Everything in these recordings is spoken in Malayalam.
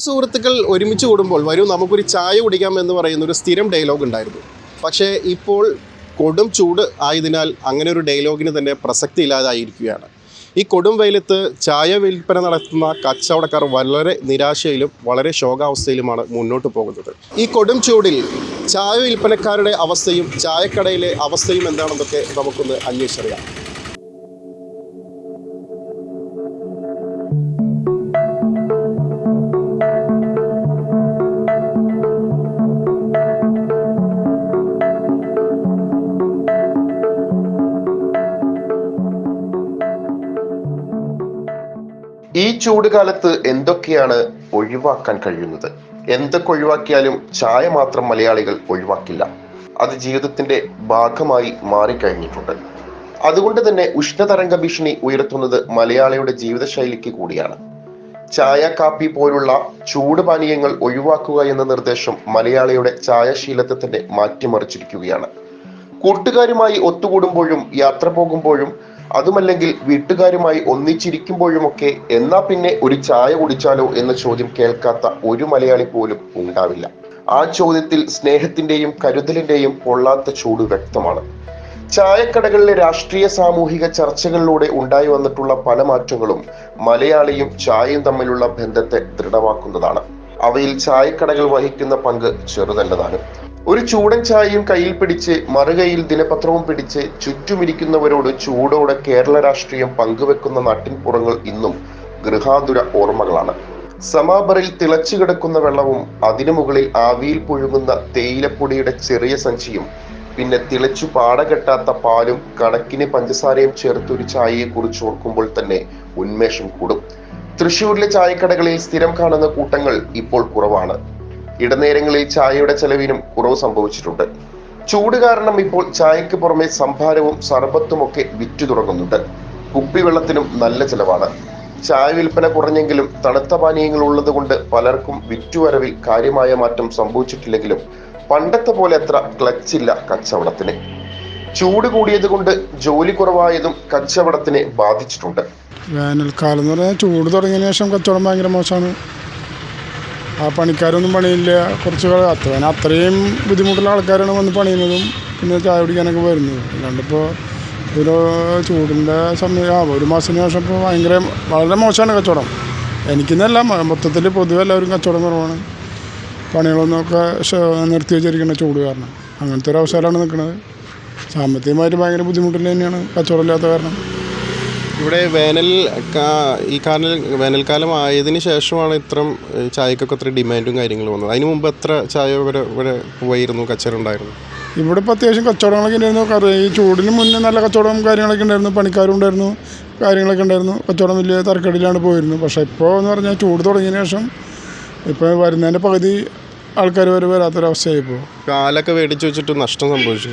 സുഹൃത്തുക്കൾ ഒരുമിച്ച് കൂടുമ്പോൾ വരൂ നമുക്കൊരു ചായ കുടിക്കാം എന്ന് പറയുന്ന ഒരു സ്ഥിരം ഡയലോഗ് ഉണ്ടായിരുന്നു. പക്ഷേ ഇപ്പോൾ കൊടും ചൂട് ആയതിനാൽ അങ്ങനെ ഒരു ഡയലോഗിന് തന്നെ പ്രസക്തി ഇല്ലാതായിരിക്കുകയാണ്. ഈ കൊടും വെയിലത്ത് ചായ വിൽപ്പന നടത്തുന്ന കച്ചവടക്കാർ വളരെ നിരാശയിലും വളരെ ശോകാവസ്ഥയിലുമാണ് മുന്നോട്ട് പോകുന്നത്. ഈ കൊടും ചൂടിൽ ചായ വിൽപ്പനക്കാരുടെ അവസ്ഥയും ചായക്കടയിലെ അവസ്ഥയും എന്താണെന്നൊക്കെ നമുക്കൊന്ന് അന്വേഷിച്ചറിയാം. ഈ ചൂട് കാലത്ത് എന്തൊക്കെയാണ് ഒഴിവാക്കാൻ കഴിയുന്നത്? എന്തൊക്കെ ഒഴിവാക്കിയാലും ചായ മാത്രം മലയാളികൾ ഒഴിവാക്കില്ല. അത് ജീവിതത്തിന്റെ ഭാഗമായി മാറിക്കഴിഞ്ഞിട്ടുണ്ട്. അതുകൊണ്ട് തന്നെ ഉഷ്ണതരംഗ ഭീഷണി ഉയർത്തുന്നത് മലയാളിയുടെ ജീവിതശൈലിക്ക് കൂടിയാണ്. ചായ, കാപ്പി പോലുള്ള ചൂട് പാനീയങ്ങൾ ഒഴിവാക്കുക എന്ന നിർദ്ദേശം മലയാളിയുടെ ചായശീലത്തെ തന്നെ മാറ്റിമറിച്ചിരിക്കുകയാണ്. കൂട്ടുകാരുമായി ഒത്തുകൂടുമ്പോഴും യാത്ര പോകുമ്പോഴും അതുമല്ലെങ്കിൽ വീട്ടുകാരുമായി ഒന്നിച്ചിരിക്കുമ്പോഴുമൊക്കെ എന്നാ പിന്നെ ഒരു ചായ കുടിച്ചാലോ എന്ന ചോദ്യം കേൾക്കാത്ത ഒരു മലയാളി പോലും ഉണ്ടാവില്ല. ആ ചോദ്യത്തിൽ സ്നേഹത്തിന്റെയും കരുതലിന്റെയും പൊള്ളാത്ത ചൂട് വ്യക്തമാണ്. ചായക്കടകളിലെ രാഷ്ട്രീയ സാമൂഹിക ചർച്ചകളിലൂടെ ഉണ്ടായി വന്നിട്ടുള്ള പല മാറ്റങ്ങളും മലയാളിയും ചായയും തമ്മിലുള്ള ബന്ധത്തെ ദൃഢമാക്കുന്നതാണ്. അവയിൽ ചായക്കടകൾ വഹിക്കുന്ന പങ്ക് ചെറുതല്ലതാണ്. ഒരു ചൂടൻ ചായയും കയ്യിൽ പിടിച്ച് മറുകൈയിൽ ദിനപത്രവും പിടിച്ച് ചുറ്റുമിരിക്കുന്നവരോട് ചൂടോടെ കേരള രാഷ്ട്രീയം പങ്കുവെക്കുന്ന നാട്ടിൻപുറങ്ങൾ ഇന്നും ഗൃഹാതുര ഓർമ്മകളാണ്. സമാബറിൽ തിളച്ചു കിടക്കുന്ന വെള്ളവും അതിനു മുകളിൽ ആവിയിൽ പുഴുങ്ങുന്ന തേയിലപ്പൊടിയുടെ ചെറിയ സഞ്ചിയും പിന്നെ തിളച്ചു പാടകെട്ടാത്ത പാലും കണക്കിന് പഞ്ചസാരയും ചേർത്തൊരു ചായയെ കുറിച്ച് ഓർക്കുമ്പോൾ തന്നെ ഉന്മേഷം കൂടും. തൃശ്ശൂരിലെ ചായക്കടകളിൽ സ്ഥിരം കാണുന്ന കൂട്ടങ്ങൾ ഇപ്പോൾ കുറവാണ്. ഇടനേരങ്ങളിൽ ചായയുടെ ചെലവിനും കുറവ് സംഭവിച്ചിട്ടുണ്ട്. ചൂട് കാരണം ഇപ്പോൾ ചായക്ക് പുറമെ സംഭാരവും സർബത്തും ഒക്കെ വിറ്റു തുടങ്ങുന്നുണ്ട്. കുപ്പിവെള്ളത്തിനും നല്ല ചെലവാണ്. ചായ വിൽപ്പന കുറഞ്ഞെങ്കിലും തണുത്ത പാനീയങ്ങൾ ഉള്ളത് കൊണ്ട് പലർക്കും വിറ്റുവരവിൽ കാര്യമായ മാറ്റം സംഭവിച്ചിട്ടില്ലെങ്കിലും പണ്ടത്തെ പോലെ അത്ര ക്ലച്ചില്ല കച്ചവടത്തിന്. ചൂട് കൂടിയത് കൊണ്ട് ജോലി കുറവായതും കച്ചവടത്തിനെ ബാധിച്ചിട്ടുണ്ട്. വേനൽക്കാലം എന്ന് പറഞ്ഞാൽ ചൂട് തുടങ്ങിയതിനു ശേഷം കച്ചവടം ഭയങ്കര മോശമാണ്. ആ പണിക്കാരൊന്നും പണിയില്ല. കുറച്ച് അത്രയും ബുദ്ധിമുട്ടുള്ള ആൾക്കാരാണ് വന്ന് പണിയുന്നതും പിന്നെ ചായ കുടിക്കാനൊക്കെ വരുന്നത്. അല്ലാണ്ടിപ്പോൾ ഒരു ചൂടിൻ്റെ സമയം ഒരു മാസത്തിന് ശേഷം ഇപ്പോൾ വളരെ മോശമാണ് കച്ചവടം. എനിക്കെന്നല്ല, മൊത്തത്തിൽ പൊതുവെ എല്ലാവരും കച്ചവടം കുറവാണ്. പണികളൊന്നുമൊക്കെ നിർത്തി വെച്ചിരിക്കുന്ന ചൂട് കാരണം. അങ്ങനത്തെ ഒരു അവസരമാണ് നിൽക്കുന്നത്. സാമ്പത്തികമായിട്ട് ഭയങ്കര ബുദ്ധിമുട്ടിൽ തന്നെയാണ് കച്ചവടം ഇല്ലാത്ത കാരണം. ഇവിടെ വേനൽക്കാലം ആയതിനു ശേഷമാണ് ഇത്രയും ചായക്കൊക്കെ അത്ര ഡിമാൻഡും കാര്യങ്ങളും വന്നത്. അതിന് മുമ്പ് എത്ര ചായ ഇവിടെ പോയിരുന്നു, കച്ചവടം ഉണ്ടായിരുന്നു? ഇവിടെ ഇപ്പോൾ അത്യാവശ്യം കച്ചവടങ്ങളൊക്കെ ഉണ്ടായിരുന്നു. ഈ ചൂടിന് മുന്നേ നല്ല കച്ചവടം കാര്യങ്ങളൊക്കെ ഉണ്ടായിരുന്നു. പണിക്കാരും ഉണ്ടായിരുന്നു, കാര്യങ്ങളൊക്കെ ഉണ്ടായിരുന്നു. കച്ചവടം വലിയ തരക്കേടിലാണ് പോയിരുന്നു. പക്ഷേ ഇപ്പോൾ എന്ന് പറഞ്ഞാൽ ചൂട് തുടങ്ങിയതിന് ശേഷം ഇപ്പോൾ വരുന്നതിൻ്റെ പകുതി ആൾക്കാർ വരാത്തൊരവസ്ഥയായി. ഇപ്പോൾ കാലൊക്കെ മേടിച്ച് വെച്ചിട്ട് നഷ്ടം സംഭവിച്ചു.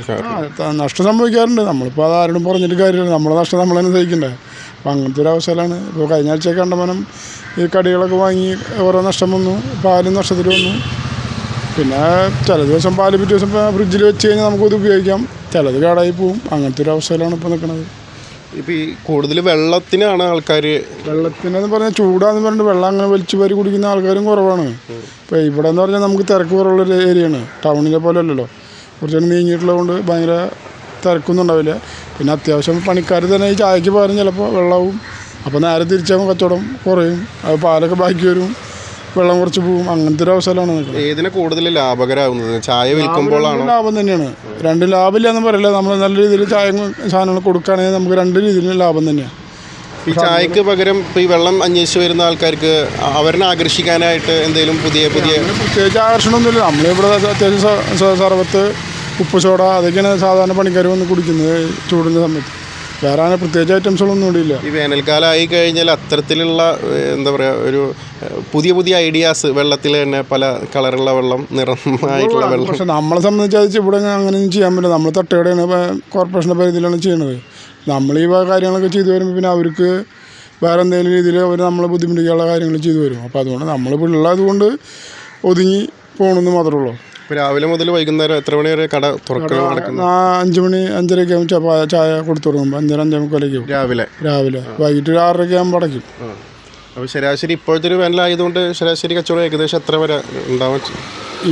നഷ്ടം സംഭവിക്കാറുണ്ട്. നമ്മളിപ്പോൾ അത് ആരോടും പറഞ്ഞിട്ട് കാര്യമില്ല. നമ്മളെ നഷ്ടം നമ്മൾ തന്നെ സഹിക്കണ്ടേ. അപ്പം അങ്ങനത്തെ ഒരു അവസ്ഥയിലാണ്. ഇപ്പോൾ കഴിഞ്ഞ ആഴ്ചയൊക്കെ കണ്ടമാനം ഈ കടികളൊക്കെ വാങ്ങി ഓരോ നഷ്ടം വന്നു. പാലും നഷ്ടത്തിൽ വന്നു. പിന്നെ ചില ദിവസം പാല് പിറ്റേ ദിവസം ഫ്രിഡ്ജിൽ വെച്ച് കഴിഞ്ഞാൽ നമുക്കത് ഉപയോഗിക്കാം. ചിലത് കേടായി പോവും. അങ്ങനത്തെ ഒരു അവസ്ഥയിലാണ് ഇപ്പോൾ നിൽക്കുന്നത്. ഇപ്പോൾ ഈ കൂടുതൽ വെള്ളത്തിനാണ് ആൾക്കാർ. വെള്ളത്തിനെന്ന് പറഞ്ഞാൽ ചൂടാന്ന് പറഞ്ഞിട്ട് വെള്ളം അങ്ങനെ വലിച്ചു വാരി കുടിക്കുന്ന ആൾക്കാരും കുറവാണ്. ഇപ്പോൾ ഇവിടെ എന്ന് പറഞ്ഞാൽ നമുക്ക് തിരക്ക് കുറവുള്ളൊരു ഏരിയയാണ്. ടൗണിലെ പോലെ അല്ലല്ലോ. കുറച്ചുകൂടി നീങ്ങിയിട്ടുള്ളത് കൊണ്ട് ഭയങ്കര തിരക്കൊന്നും ഉണ്ടാവില്ല. പിന്നെ അത്യാവശ്യം പണിക്കാർ തന്നെ ഈ ചായക്ക് പകരം ചിലപ്പോൾ വെള്ളമാവും. അപ്പോൾ നേരെ തിരിച്ചാകുമ്പോൾ കച്ചവടം കുറയും. അത് പാലൊക്കെ ബാക്കി വരും, വെള്ളം കുറച്ച് പോകും. അങ്ങനത്തെ ഒരു അവസ്ഥയിലാണ് നിൽക്കുന്നത്. ഏതിനെ കൂടുതൽ ലാഭകരമാകുന്നത്? ചായ വിൽക്കുമ്പോഴാണ്. ലാഭം തന്നെയാണ്. രണ്ടും ലാഭമില്ല എന്ന് പറയില്ല. നമ്മൾ നല്ല രീതിയിൽ ചായ സാധനങ്ങൾ കൊടുക്കുകയാണെങ്കിൽ നമുക്ക് രണ്ട് രീതിയിലും ലാഭം തന്നെയാണ്. ഈ ചായക്ക് പകരം ഇപ്പോൾ ഈ വെള്ളം അന്വേഷിച്ച് വരുന്ന ആൾക്കാർക്ക് അവരെ ആകർഷിക്കാനായിട്ട് എന്തെങ്കിലും പുതിയ പ്രത്യേകിച്ച് ആകർഷണമൊന്നുമില്ല. നമ്മളിവിടെ അത്യാവശ്യം സർബത്ത്, ഉപ്പ് സോഡ അതൊക്കെയാണ് സാധാരണ പണിക്കാർ വന്ന് കുടിക്കുന്നത് ചൂടിൻ്റെ സമയത്ത്. വേറെ അങ്ങനെ പ്രത്യേകിച്ച് ഐറ്റംസുകളൊന്നും കൂടിയില്ല. ഈ വേനൽക്കാലം ആയി കഴിഞ്ഞാൽ അത്തരത്തിലുള്ള എന്താ പറയുക, ഒരു പുതിയ ഐഡിയാസ്, വെള്ളത്തിൽ തന്നെ പല കളറുള്ള വെള്ളം, നിറമായിട്ടുള്ള വെള്ളം. പക്ഷെ നമ്മളെ സംബന്ധിച്ച് ഇവിടെ അങ്ങനെയൊന്നും ചെയ്യാൻ പറ്റില്ല. നമ്മൾ തട്ടുകടയാണ്, കോർപ്പറേഷൻ്റെ പരിധിയിലാണ് ചെയ്യണത്. നമ്മൾ ഈ കാര്യങ്ങളൊക്കെ ചെയ്തു വരുമ്പോൾ പിന്നെ അവർക്ക് വേറെ എന്തെങ്കിലും രീതിയിൽ അവർ നമ്മളെ ബുദ്ധിമുട്ടിക്കാനുള്ള കാര്യങ്ങൾ ചെയ്തു വരും. അപ്പോൾ അതുകൊണ്ട് നമ്മൾ പിള്ളേർ കൊണ്ട് ഒതുങ്ങി പോകണമെന്ന് മാത്രമേ ഉള്ളൂ. രാവിലെ മുതൽ വൈകുന്നേരം എത്ര മണി വരെ കട തുറക്കണം? 5 മണി 5:30 ആകുമ്പോൾ ചായ കൊടുത്തു തുടങ്ങുമ്പോൾ 5:30 5:45 രാവിലെ വൈകിട്ട് 6:00 ആകുമ്പോൾ അടയ്ക്കും. 6:30 ആകുമ്പോൾ അടയ്ക്കും. പിന്നെ ചില ദിവസം പാല് പിറ്റേ ദിവസം ഫ്രിഡ്ജിൽ വെച്ച് കഴിഞ്ഞാൽ നമുക്കത് ഉപയോഗിക്കാം. ചില ദിവസം അപ്പോൾ ശരാശരി ഇപ്പോഴത്തെ ഒരു വേനലായതുകൊണ്ട് ശരാശരി കച്ചവടം ഏകദേശം എത്ര വരെ ഉണ്ടാവാൻ?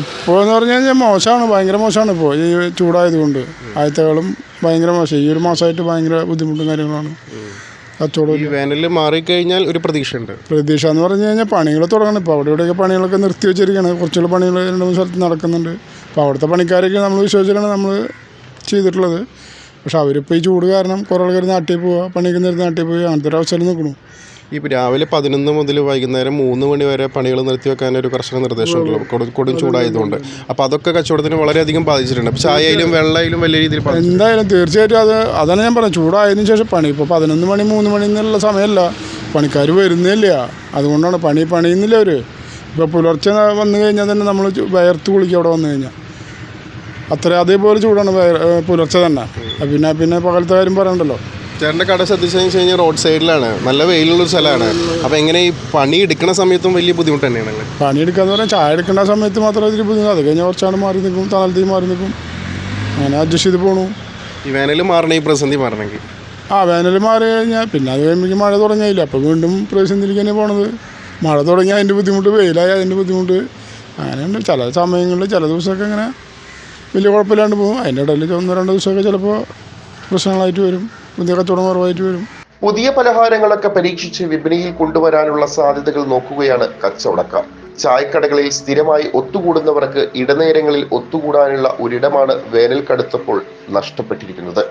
ഇപ്പോൾ എന്ന് പറഞ്ഞു കഴിഞ്ഞാൽ മോശമാണ്, ഭയങ്കര മോശമാണ്. ഇപ്പോൾ ഈ ചൂടായതുകൊണ്ട് ആദ്യത്തെക്കാളും ഭയങ്കര മോശം. ഈ ഒരു മാസമായിട്ട് ഭയങ്കര ബുദ്ധിമുട്ടും കാര്യങ്ങളാണ്. കച്ചവടം ഈ വേനൽ മാറിക്കഴിഞ്ഞാൽ ഒരു പ്രതീക്ഷയുണ്ട്. പ്രതീക്ഷ എന്ന് പറഞ്ഞു കഴിഞ്ഞാൽ പണികൾ തുടങ്ങണം. ഇപ്പോൾ അവിടെ ഇവിടെയൊക്കെ പണികളൊക്കെ നിർത്തി വെച്ചിരിക്കുകയാണ്. കുറച്ചുള്ള പണികൾ 2-3 സ്ഥലത്ത് നടക്കുന്നുണ്ട്. അപ്പോൾ അവിടുത്തെ പണിക്കാരൊക്കെ നമ്മൾ വിശ്വസിച്ചിട്ടാണ് നമ്മൾ ചെയ്തിട്ടുള്ളത്. പക്ഷെ അവരിപ്പോൾ ഈ ചൂട് കാരണം കുറേ ആൾക്കാർ നാട്ടിൽ പോവുക, പണിക്ക് നേരത്തെ നാട്ടിൽ പോയി അങ്ങനത്തെ ഒരു അവസരം നിൽക്കണു. ഇപ്പോൾ രാവിലെ 11 മുതൽ വൈകുന്നേരം 3 മണി വരെ പണികൾ നിർത്തിവെക്കാൻ ഒരു കർശന നിർദ്ദേശമുണ്ടല്ലോ, കൊടും ചൂടായതുകൊണ്ട്. അപ്പോൾ അതൊക്കെ കച്ചവടത്തിന് വളരെയധികം ബാധിച്ചിട്ടുണ്ട്. അപ്പോൾ ചായയിലും വെള്ളയിലും വലിയ രീതിയിൽ എന്തായാലും തീർച്ചയായിട്ടും അതാണ് ഞാൻ പറഞ്ഞത്. ചൂടായതിനു ശേഷം പണി ഇപ്പോൾ 11 മണി 3 മണി എന്നുള്ള സമയമല്ല, പണിക്കാർ വരുന്നില്ല. അതുകൊണ്ടാണ് പണിയുന്നില്ല അവർ. ഇപ്പോൾ പുലർച്ചെ വന്നു കഴിഞ്ഞാൽ തന്നെ നമ്മൾ വയർത്ത് കുളിക്കുക അവിടെ വന്നു കഴിഞ്ഞാൽ. അതേപോലെ ചൂടാണ് പുലർച്ചെ തന്നെ. പിന്നെ പകലത്തെ കാര്യം പറയണ്ടല്ലോ. ചേട്ടൻ്റെ കട ശ്രദ്ധിച്ചു കഴിഞ്ഞാൽ റോഡ് സൈഡിലാണ്, നല്ല വെയിലുള്ളൊരു സ്ഥലമാണ്. അപ്പോൾ എങ്ങനെ ഈ പണി എടുക്കുന്ന സമയത്തും വലിയ ബുദ്ധിമുട്ട് തന്നെയാണ്? പണിയെടുക്കാന്ന് പറഞ്ഞാൽ ചായ എടുക്കേണ്ട സമയത്ത് മാത്രമേ ഇതിൽ ബുദ്ധിമുട്ട്. അത് കഴിഞ്ഞാൽ കുറച്ചാണ് മാറി നിൽക്കും, തണലത്തിൽ മാറി നിൽക്കും, അങ്ങനെ അഡ്ജസ്റ്റ് ചെയ്ത് പോകണു. ഈ വേനൽ മാറണേ, ഈ പ്രതിസന്ധി മാറണമെങ്കിൽ വേനൽ മാറി കഴിഞ്ഞാൽ പിന്നെ അത് കഴിയുമ്പോൾ മഴ തുടങ്ങിയില്ല. അപ്പോൾ വീണ്ടും പ്രതിസന്ധിയിലേക്ക് തന്നെ പോണത്. മഴ തുടങ്ങിയാൽ അതിൻ്റെ ബുദ്ധിമുട്ട്, വെയിലായി അതിൻ്റെ ബുദ്ധിമുട്ട്, അങ്ങനെയുണ്ട്. ചില സമയങ്ങളിൽ ചില ദിവസമൊക്കെ ഇങ്ങനെ വലിയ കുഴപ്പമില്ലാണ്ട് പോകും. അതിൻ്റെ ഇടയിൽ 1-2 ദിവസമൊക്കെ ചിലപ്പോൾ പ്രശ്നങ്ങളായിട്ട് വരും, പുതിയ കച്ചവടം കുറവായിട്ട് വരും. പുതിയ പലഹാരങ്ങളൊക്കെ പരീക്ഷിച്ച് വിപണിയിൽ കൊണ്ടുവരാനുള്ള സാധ്യതകൾ നോക്കുകയാണ് കച്ചവടക്കാർ. ചായക്കടകളിൽ സ്ഥിരമായി ഒത്തുകൂടുന്നവർക്ക് ഇടനേരങ്ങളിൽ ഒത്തുകൂടാനുള്ള ഒരിടമാണ് വേനൽ കടുത്തപ്പോൾ നഷ്ടപ്പെട്ടിരിക്കുന്നത്.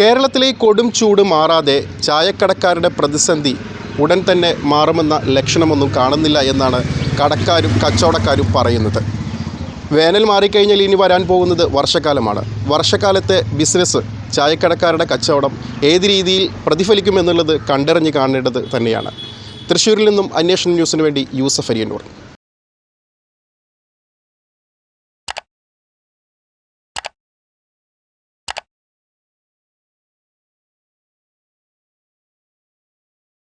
കേരളത്തിലെ കൊടും ചൂട് മാറാതെ ചായക്കടക്കാരുടെ പ്രതിസന്ധി ഉടൻ തന്നെ മാറുമെന്ന ലക്ഷണമൊന്നും കാണുന്നില്ല എന്നാണ് കടക്കാരും കച്ചവടക്കാരും പറയുന്നത്. വേനൽ മാറിക്കഴിഞ്ഞാൽ ഇനി വരാൻ പോകുന്നത് വർഷക്കാലമാണ്. വർഷക്കാലത്തെ ബിസിനസ്, ചായക്കടക്കാരുടെ കച്ചവടം ഏത് രീതിയിൽ പ്രതിഫലിക്കുമെന്നുള്ളത് കണ്ടറിഞ്ഞ് കാണേണ്ടത് തന്നെയാണ്. തൃശ്ശൂരിൽ നിന്നും അന്വേഷണം ന്യൂസിന് വേണ്ടി യൂസഫ് അരിയന്നൂർ.